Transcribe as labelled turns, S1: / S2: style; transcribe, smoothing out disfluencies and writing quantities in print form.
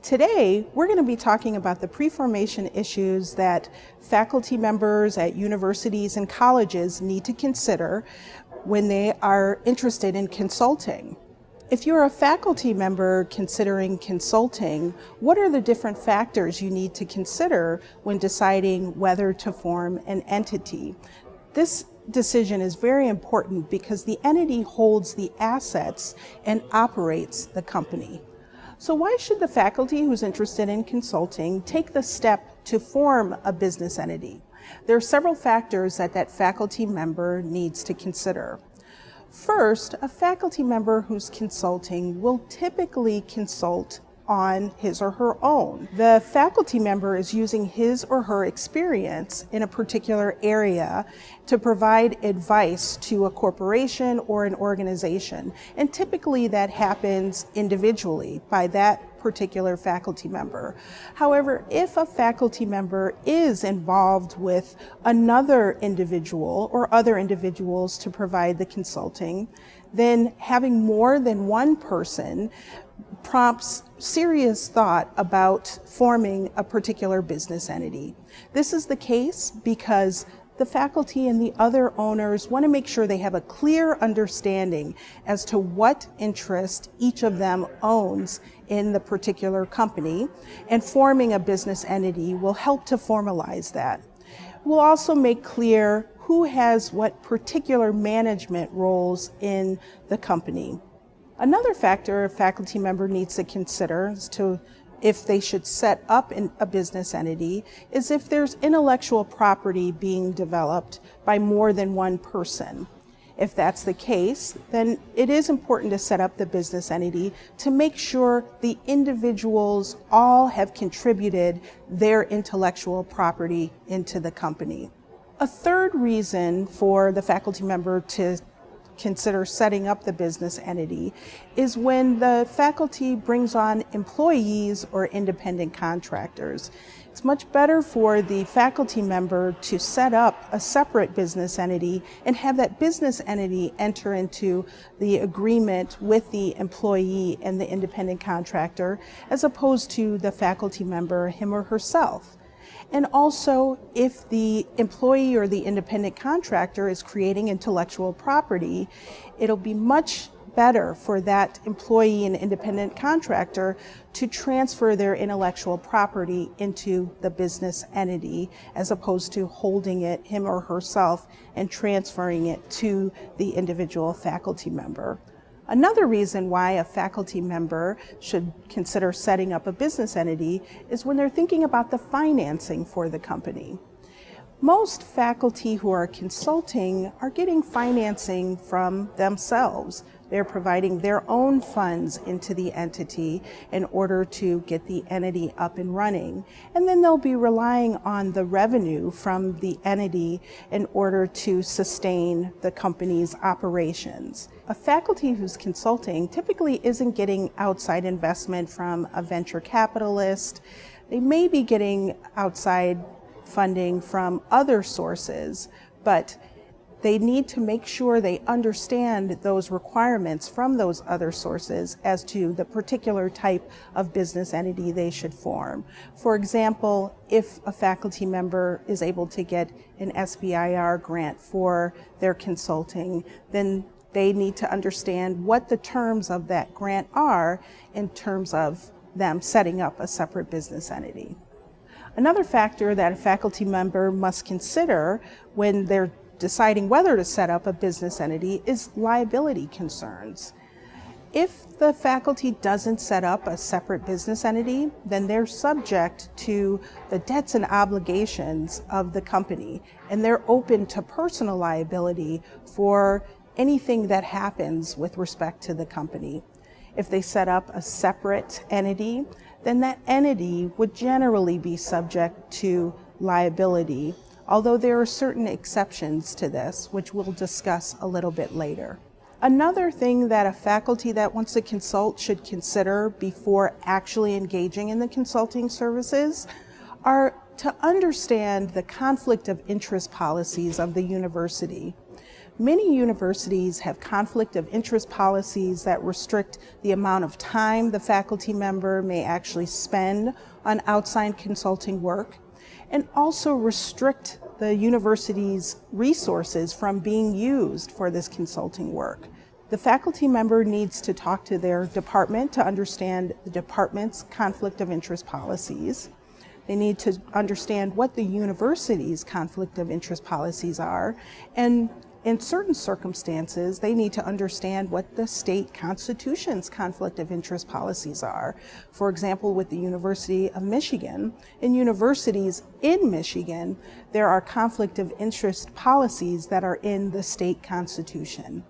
S1: Today, we're going to be talking about the preformation issues that faculty members at universities and colleges need to consider when they are interested in consulting. If you're a faculty member considering consulting, what are the different factors you need to consider when deciding whether to form an entity? This decision is very important because the entity holds the assets and operates the company. So why should the faculty who's interested in consulting take the step to form a business entity? There are several factors that faculty member needs to consider. First, a faculty member who's consulting will typically consult on his or her own. The faculty member is using his or her experience in a particular area to provide advice to a corporation or an organization, and typically that happens individually by that particular faculty member. However, if a faculty member is involved with another individual or other individuals to provide the consulting, then having more than one person prompts serious thought about forming a particular business entity. This is the case because the faculty and the other owners want to make sure they have a clear understanding as to what interest each of them owns in the particular company, and forming a business entity will help to formalize that. We'll also make clear who has what particular management roles in the company. Another factor a faculty member needs to consider as to if they should set up a business entity is if there's intellectual property being developed by more than one person. If that's the case, then it is important to set up the business entity to make sure the individuals all have contributed their intellectual property into the company. A third reason for the faculty member to consider setting up the business entity is when the faculty brings on employees or independent contractors. It's much better for the faculty member to set up a separate business entity and have that business entity enter into the agreement with the employee and the independent contractor, as opposed to the faculty member, him or herself. And also, if the employee or the independent contractor is creating intellectual property, it'll be much better for that employee and independent contractor to transfer their intellectual property into the business entity, as opposed to holding it, him or herself, and transferring it to the individual faculty member. Another reason why a faculty member should consider setting up a business entity is when they're thinking about the financing for the company. Most faculty who are consulting are getting financing from themselves. They're providing their own funds into the entity in order to get the entity up and running. And then they'll be relying on the revenue from the entity in order to sustain the company's operations. A faculty who's consulting typically isn't getting outside investment from a venture capitalist. They may be getting outside funding from other sources, but they need to make sure they understand those requirements from those other sources as to the particular type of business entity they should form. For example, if a faculty member is able to get an SBIR grant for their consulting, then they need to understand what the terms of that grant are in terms of them setting up a separate business entity. Another factor that a faculty member must consider when they're deciding whether to set up a business entity is liability concerns. If the faculty doesn't set up a separate business entity, then they're subject to the debts and obligations of the company, and they're open to personal liability for anything that happens with respect to the company. If they set up a separate entity, then that entity would generally be subject to liability, although there are certain exceptions to this, which we'll discuss a little bit later. Another thing that a faculty that wants to consult should consider before actually engaging in the consulting services are to understand the conflict of interest policies of the university. Many universities have conflict of interest policies that restrict the amount of time the faculty member may actually spend on outside consulting work, and also restrict the university's resources from being used for this consulting work. The faculty member needs to talk to their department to understand the department's conflict of interest policies. They need to understand what the university's conflict of interest policies are, and in certain circumstances, they need to understand what the state constitution's conflict of interest policies are. For example, with the University of Michigan, in universities in Michigan, there are conflict of interest policies that are in the state constitution.